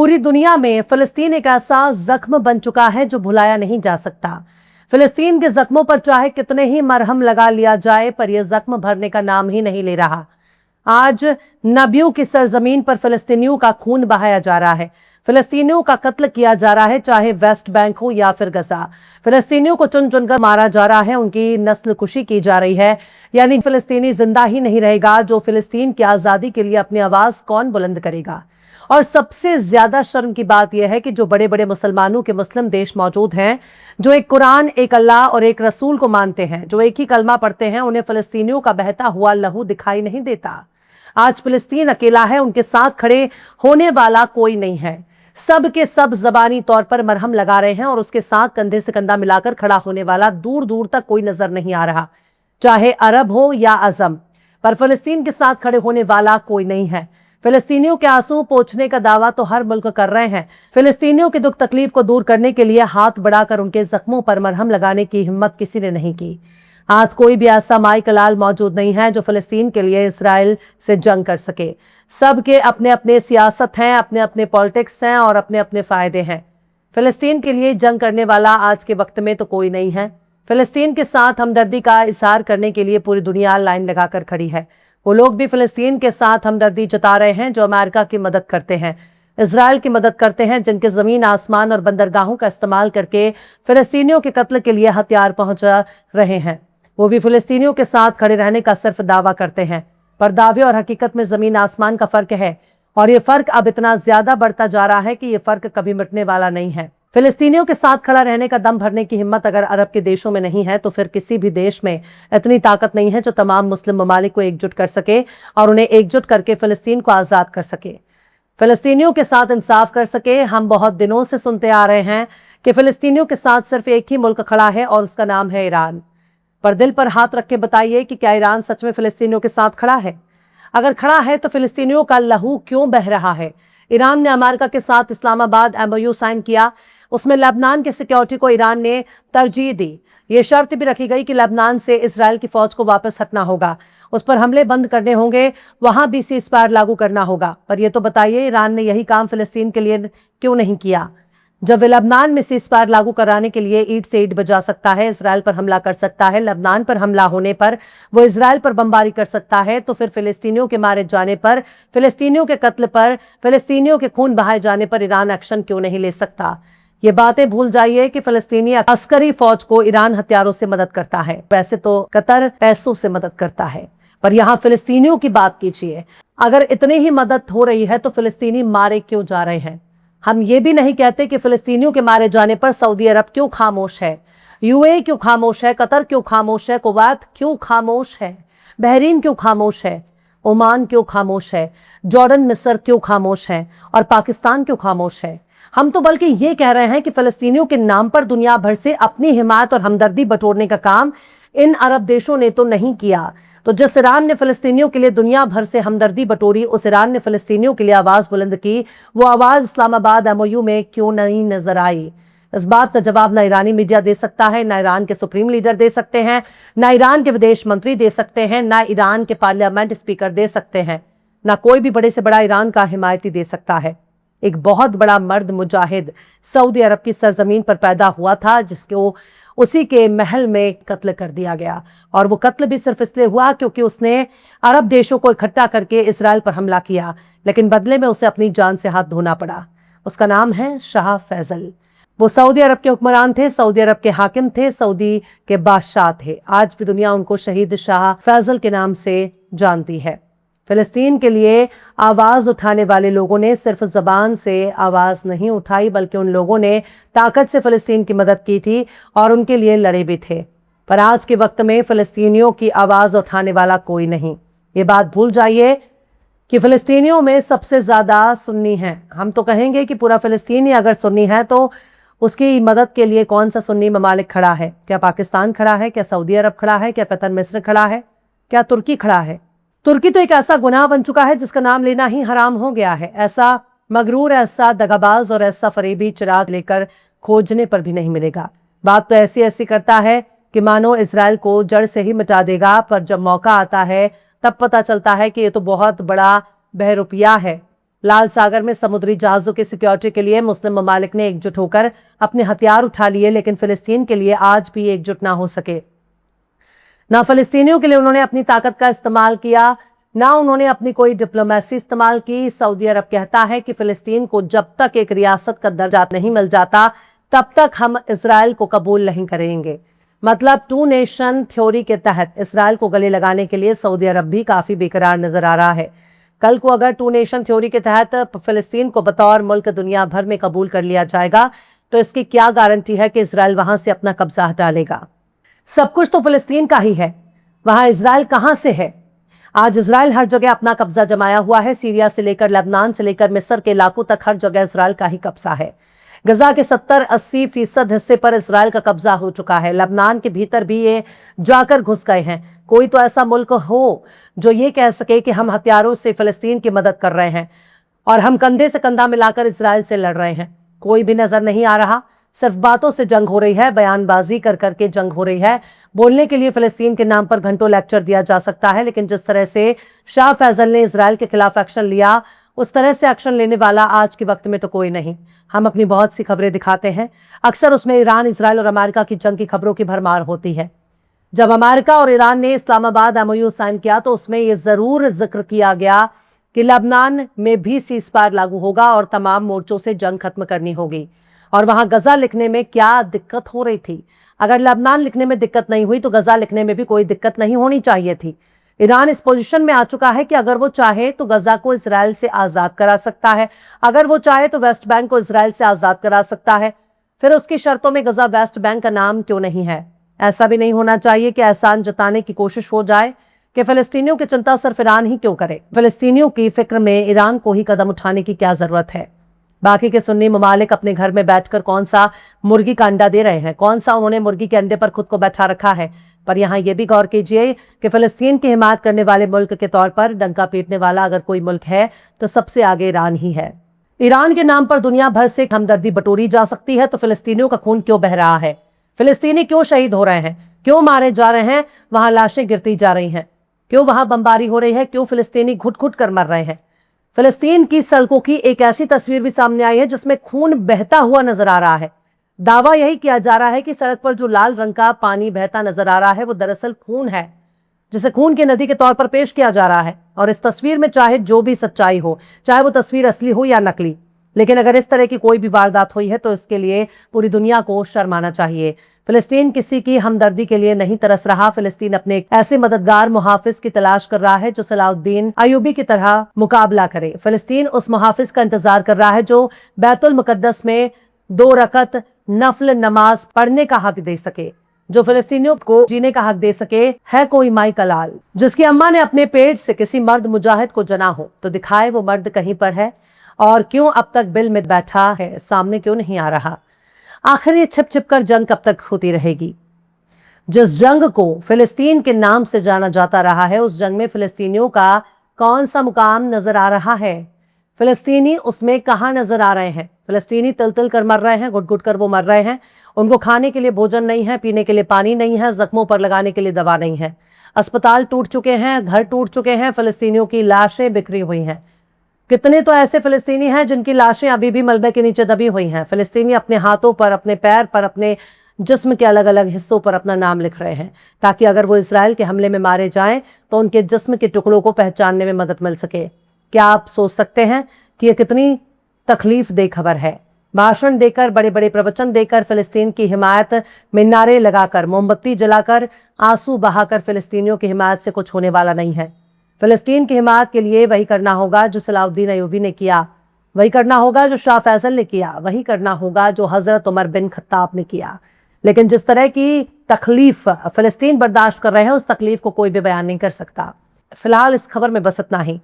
पूरी दुनिया में फिलिस्तीन एक ऐसा जख्म बन चुका है जो भुलाया नहीं जा सकता। फिलिस्तीन के जख्मों पर चाहे कितने ही मरहम लगा लिया जाए, पर यह जख्म भरने का नाम ही नहीं ले रहा। आज नबियों की सरजमीन पर फिलिस्तीनियों का खून बहाया जा रहा है, फिलिस्तीनियों का कत्ल किया जा रहा है, चाहे वेस्ट बैंक हो या फिर गजा। फिलिस्तीनियों को चुन चुनकर मारा जा रहा है, उनकी नस्ल कुशी की जा रही है। यानी फिलिस्तीनी जिंदा ही नहीं रहेगा। जो फिलिस्तीन की आजादी के लिए अपनी आवाज कौन बुलंद करेगा? और सबसे ज्यादा शर्म की बात यह है कि जो बड़े बड़े मुसलमानों के मुस्लिम देश मौजूद हैं, जो एक कुरान, एक अल्लाह और एक रसूल को मानते हैं, जो एक ही कलमा पढ़ते हैं, उन्हें फिलिस्तीनियों का बहता हुआ लहू दिखाई नहीं देता। आज फिलिस्तीन अकेला है, उनके साथ खड़े होने वाला कोई नहीं है। सब के सब जबानी तौर पर मरहम लगा रहे हैं और उसके साथ कंधे से कंधा मिलाकर खड़ा होने वाला दूर दूर तक कोई नजर नहीं आ रहा, चाहे अरब हो या अजम। पर फिलिस्तीन के साथ खड़े होने वाला कोई नहीं है। फिलिस्तीनियों के आंसू पोंछने का दावा तो हर मुल्क कर रहे हैं। फिलिस्तीनियों के दुख तकलीफ को दूर करने के लिए हाथ बढ़ाकर उनके जख्मों पर मरहम लगाने की हिम्मत किसी ने नहीं की। आज कोई भी ऐसा माई कलाल मौजूद नहीं है जो फिलिस्तीन के लिए इजराइल से जंग कर सके। सबके अपने अपने सियासत हैं, अपने अपने पॉलिटिक्स हैं और अपने अपने फायदे हैं। फिलिस्तीन के लिए जंग करने वाला आज के वक्त में तो कोई नहीं है। फिलिस्तीन के साथ हमदर्दी का इजहार करने के लिए पूरी दुनिया लाइन लगाकर खड़ी है। वो लोग भी फिलिस्तीन के साथ हमदर्दी जता रहे हैं जो अमेरिका की मदद करते हैं, इजराइल की मदद करते हैं, जिनके जमीन, आसमान और बंदरगाहों का इस्तेमाल करके फिलिस्तीनियों के कत्ल के लिए हथियार पहुंचा रहे हैं। वो भी फिलिस्तीनियों के साथ खड़े रहने का सिर्फ दावा करते हैं, पर दावे और हकीकत में जमीन आसमान का फर्क है। और ये फर्क अब इतना ज्यादा बढ़ता जा रहा है कि ये फर्क कभी मिटने वाला नहीं है। फिलिस्तीनियों के साथ खड़ा रहने का दम भरने की हिम्मत अगर अरब के देशों में नहीं है, तो फिर किसी भी देश में इतनी ताकत नहीं है जो तमाम मुस्लिम ममालिक को एकजुट कर सके और उन्हें एकजुट करके फिलिस्तीन को आजाद कर सके, फिलिस्तीनियों के साथ इंसाफ कर सके। हम बहुत दिनों से सुनते आ रहे हैं कि फिलिस्तीनियों के साथ सिर्फ एक ही मुल्क खड़ा है और उसका नाम है ईरान। पर दिल पर हाथ रख के बताइए कि क्या ईरान सच में फिलिस्तीनियों के साथ खड़ा है? अगर खड़ा है तो फिलिस्तीनियों का लहू क्यों बह रहा है? ईरान ने अमेरिका के साथ इस्लामाबाद MOU साइन किया, उसमें लेबनान की सिक्योरिटी को ईरान ने तरजीह दी। ये शर्त भी रखी गई कि लेबनान से इजराइल की फौज को वापस हटना होगा, उस पर हमले बंद करने होंगे, वहां भी सीज़फायर लागू करना होगा। पर यह तो बताइए, ईरान ने यही काम फिलिस्तीन के लिए क्यों नहीं किया? जब वे लेबनान में सीज़फायर लागू कराने के लिए ईंट से ईंट बजा सकता है, इजराइल पर हमला कर सकता है, लेबनान पर हमला होने पर वो इजराइल पर बमबारी कर सकता है, तो फिर फिलिस्तीनियों के मारे जाने पर, फिलिस्तीनियों के कत्ल पर, फिलिस्तीनियों के खून बहाए जाने पर ईरान एक्शन क्यों नहीं ले सकता? ये बातें भूल जाइए कि फिलिस्तीनी अस्करी फौज को ईरान हथियारों से मदद करता है, वैसे तो कतर पैसों से मदद करता है, पर यहां फिलिस्तीनियों की बात कीजिए। अगर इतनी ही मदद हो रही है तो फिलिस्तीनी मारे क्यों जा रहे हैं? हम ये भी नहीं कहते कि फिलिस्तीनियों के मारे जाने पर सऊदी अरब क्यों खामोश है, UAE क्यों खामोश है, कतर क्यों खामोश है, कुवैत क्यों खामोश है, बहरीन क्यों खामोश है, ओमान क्यों खामोश है, जॉर्डन, मिस्र क्यों खामोश है और पाकिस्तान क्यों खामोश है? हम तो बल्कि ये कह रहे हैं कि फिलिस्तीनियों के नाम पर दुनिया भर से अपनी हिमायत और हमदर्दी बटोरने का काम इन अरब देशों ने तो नहीं किया। तो जिस ईरान ने फिलिस्तीनियों के लिए दुनिया भर से हमदर्दी बटोरी, उस ईरान ने फिलिस्तीनियों के लिए आवाज बुलंद की, वो आवाज इस्लामाबाद MOU में क्यों नहीं नजर आई? इस बात का जवाब ना ईरानी मीडिया दे सकता है, ना ईरान के सुप्रीम लीडर दे सकते हैं, ना ईरान के विदेश मंत्री दे सकते हैं, ना ईरान के पार्लियामेंट स्पीकर दे सकते हैं, ना कोई भी बड़े से बड़ा ईरान का हिमायती दे सकता है। एक बहुत बड़ा मर्द मुजाहिद सऊदी अरब की सरजमीन पर पैदा हुआ था, जिसको उसी के महल में कत्ल कर दिया गया। और वो कत्ल भी सिर्फ इसलिए हुआ क्योंकि उसने अरब देशों को इकट्ठा करके इसराइल पर हमला किया, लेकिन बदले में उसे अपनी जान से हाथ धोना पड़ा। उसका नाम है शाह फैसल। वो सऊदी अरब के हुक्मरान थे, सऊदी अरब के हाकिम थे, सऊदी के बादशाह थे। आज भी दुनिया उनको शहीद शाह फैसल के नाम से जानती है। फिलिस्तीन के लिए आवाज उठाने वाले लोगों ने सिर्फ जबान से आवाज नहीं उठाई, बल्कि उन लोगों ने ताकत से फिलिस्तीन की मदद की थी और उनके लिए लड़े भी थे। पर आज के वक्त में फिलिस्तीनियों की आवाज उठाने वाला कोई नहीं। ये बात भूल जाइए कि फिलिस्तीनियों में सबसे ज्यादा सुन्नी हैं। हम तो कहेंगे कि पूरा फिलिस्तीनी अगर सुन्नी है तो उसकी मदद के लिए कौन सा सुन्नी ममालिक खड़ा है? क्या पाकिस्तान खड़ा है? क्या सऊदी अरब खड़ा है? क्या कतर, मिस्र खड़ा है? क्या तुर्की खड़ा है? तुर्की तो एक ऐसा गुनाह बन चुका है जिसका नाम लेना ही हराम हो गया है। ऐसा मगरूर, ऐसा दगाबाज और ऐसा फरेबी चिराग लेकर खोजने पर भी नहीं मिलेगा। बात तो ऐसी ऐसी करता है कि मानो इजराइल को जड़ से ही मिटा देगा, पर जब मौका आता है तब पता चलता है कि ये तो बहुत बड़ा बहरूपिया है। लाल सागर में समुद्री जहाजों की सिक्योरिटी के लिए मुस्लिम ममालिक ने एकजुट होकर अपने हथियार उठा लिए, लेकिन फिलिस्तीन के लिए आज भी एकजुट ना हो सके। ना फिलिस्तीनियों के लिए उन्होंने अपनी ताकत का इस्तेमाल किया, ना उन्होंने अपनी कोई डिप्लोमेसी इस्तेमाल की। सऊदी अरब कहता है कि फिलिस्तीन को जब तक एक रियासत का दर्जा नहीं मिल जाता तब तक हम इजराइल को कबूल नहीं करेंगे। मतलब टू नेशन थ्योरी के तहत इजराइल को गले लगाने के लिए सऊदी अरब भी काफी बेकरार नजर आ रहा है। कल को अगर टू नेशन थ्योरी के तहत फिलिस्तीन को बतौर मुल्क दुनिया भर में कबूल कर लिया जाएगा तो इसकी क्या गारंटी है कि इजराइल वहां से अपना कब्जा हटा लेगा। सब कुछ तो फिलिस्तीन का ही है, वहां इजराइल कहां से है। आज इजराइल हर जगह अपना कब्जा जमाया हुआ है। सीरिया से लेकर लेबनान से लेकर मिस्र के इलाकों तक हर जगह इजराइल का ही कब्जा है। गजा के 70-80% हिस्से पर इजराइल का कब्जा हो चुका है। लेबनान के भीतर भी ये जाकर घुस गए हैं। कोई तो ऐसा मुल्क हो जो ये कह सके कि हम हथियारों से फिलिस्तीन की मदद कर रहे हैं और हम कंधे से कंधा मिलाकर इजराइल से लड़ रहे हैं, कोई भी नजर नहीं आ रहा। सिर्फ बातों से जंग हो रही है, बयानबाजी कर करके जंग हो रही है। बोलने के लिए फिलिस्तीन के नाम पर घंटों लेक्चर दिया जा सकता है, लेकिन जिस तरह से शाह फैसल ने इजराइल के खिलाफ एक्शन लिया उस तरह से एक्शन लेने वाला आज के वक्त में तो कोई नहीं। हम अपनी बहुत सी खबरें दिखाते हैं, अक्सर उसमें ईरान, इजराइल और अमेरिका की जंग की खबरों की भरमार होती है। जब अमेरिका और ईरान ने इस्लामाबाद MOU साइन किया तो उसमें यह जरूर जिक्र किया गया कि लेबनान में भी सीज़फायर लागू होगा और तमाम मोर्चों से जंग खत्म करनी होगी। और वहां गजा लिखने में क्या दिक्कत हो रही थी? अगर लेबनान लिखने में दिक्कत नहीं हुई तो गजा लिखने में भी कोई दिक्कत नहीं होनी चाहिए थी। ईरान इस पोजीशन में आ चुका है कि अगर वो चाहे तो गजा को इजराइल से आजाद करा सकता है, अगर वो चाहे तो वेस्ट बैंक को इजराइल से आजाद करा सकता है। फिर उसकी शर्तों में गजा वेस्ट बैंक का नाम क्यों नहीं है? ऐसा भी नहीं होना चाहिए कि एहसान जताने की कोशिश हो जाए कि फिलिस्तीनियों की चिंता सिर्फ ईरान ही क्यों करे। फिलिस्तीनियों की फिक्र में ईरान को ही कदम उठाने की क्या जरूरत है? बाकी के सुन्नी ममालिक अपने घर में बैठकर कौन सा मुर्गी का अंडा दे रहे हैं, कौन सा उन्होंने मुर्गी के अंडे पर खुद को बैठा रखा है। पर यहाँ यह भी गौर कीजिए कि फिलिस्तीन की हिमायत करने वाले मुल्क के तौर पर डंका पीटने वाला अगर कोई मुल्क है तो सबसे आगे ईरान ही है। ईरान के नाम पर दुनिया भर से हमदर्दी बटोरी जा सकती है तो फिलिस्तीनियों का खून क्यों बह रहा है? फिलिस्तीनी क्यों शहीद हो रहे हैं? क्यों मारे जा रहे हैं? वहां लाशें गिरती जा रही हैं। क्यों वहां बमबारी हो रही है? क्यों फिलिस्तीनी घुट घुट कर मर रहे हैं? फिलिस्तीन की सड़कों की एक ऐसी तस्वीर भी सामने आई है जिसमें खून बहता हुआ नजर आ रहा है। दावा यही किया जा रहा है कि सड़क पर जो लाल रंग का पानी बहता नजर आ रहा है वो दरअसल खून है, जिसे खून की नदी के तौर पर पेश किया जा रहा है। और इस तस्वीर में चाहे जो भी सच्चाई हो, चाहे वो तस्वीर असली हो या नकली, लेकिन अगर इस तरह की कोई भी वारदात हुई है तो इसके लिए पूरी दुनिया को शर्माना चाहिए। फिलिस्तीन किसी की हमदर्दी के लिए नहीं तरस रहा। फिलिस्तीन अपने एक ऐसे मददगार मुहाफिज की तलाश कर रहा है जो सलाउद्दीन अयूबी की तरह मुकाबला करे। फिलिस्तीन उस मुहाफिज का इंतजार कर रहा है जो बैतुल मुकद्दस में 2 रकत नफल नमाज पढ़ने का हक दे सके, जो फिलिस्तीनियों को जीने का हक दे सके। है कोई माई कलाल जिसकी अम्मा ने अपने पेट से किसी मर्द मुजाहिद को जना हो तो दिखाए वो मर्द कहीं पर है, और क्यों अब तक बिल में बैठा है, सामने क्यों नहीं आ रहा? आखिर ये छिप छिप कर जंग कब तक होती रहेगी? जिस जंग को फिलिस्तीन के नाम से जाना जाता रहा है उस जंग में फिलिस्तीनियों का कौन सा मुकाम नजर आ रहा है? फिलिस्तीनी उसमें कहां नजर आ रहे हैं? फिलिस्तीनी तिल तिल कर मर रहे हैं, घुट घुट कर वो मर रहे हैं। उनको खाने के लिए भोजन नहीं है, पीने के लिए पानी नहीं है, जख्मों पर लगाने के लिए दवा नहीं है। अस्पताल टूट चुके हैं, घर टूट चुके हैं, फिलिस्तीनियों की लाशें बिखरी हुई हैं। कितने तो ऐसे फिलिस्तीनी हैं जिनकी लाशें अभी भी मलबे के नीचे दबी हुई हैं। फिलिस्तीनी अपने हाथों पर, अपने पैर पर, अपने जिस्म के अलग अलग हिस्सों पर अपना नाम लिख रहे हैं ताकि अगर वो इजराइल के हमले में मारे जाएं तो उनके जिस्म के टुकड़ों को पहचानने में मदद मिल सके। क्या आप सोच सकते हैं कि ये कितनी तकलीफ दे खबर है? भाषण देकर, बड़े बड़े प्रवचन देकर, फिलिस्तीन की हिमायत में नारे लगाकर, मोमबत्ती जलाकर, आंसू बहाकर फिलिस्तीनियों की हिमायत से कुछ होने वाला नहीं है। फिलिस्तीन की हिमायत के लिए वही करना होगा जो सलाउद्दीन अयूबी ने किया, वही करना होगा जो शाह फैसल ने किया, वही करना होगा जो हजरत उमर बिन खत्ताब ने किया। लेकिन जिस तरह की तकलीफ फिलिस्तीन बर्दाश्त कर रहे हैं उस तकलीफ को कोई भी बयान नहीं कर सकता। फिलहाल इस खबर में बस इतना ही।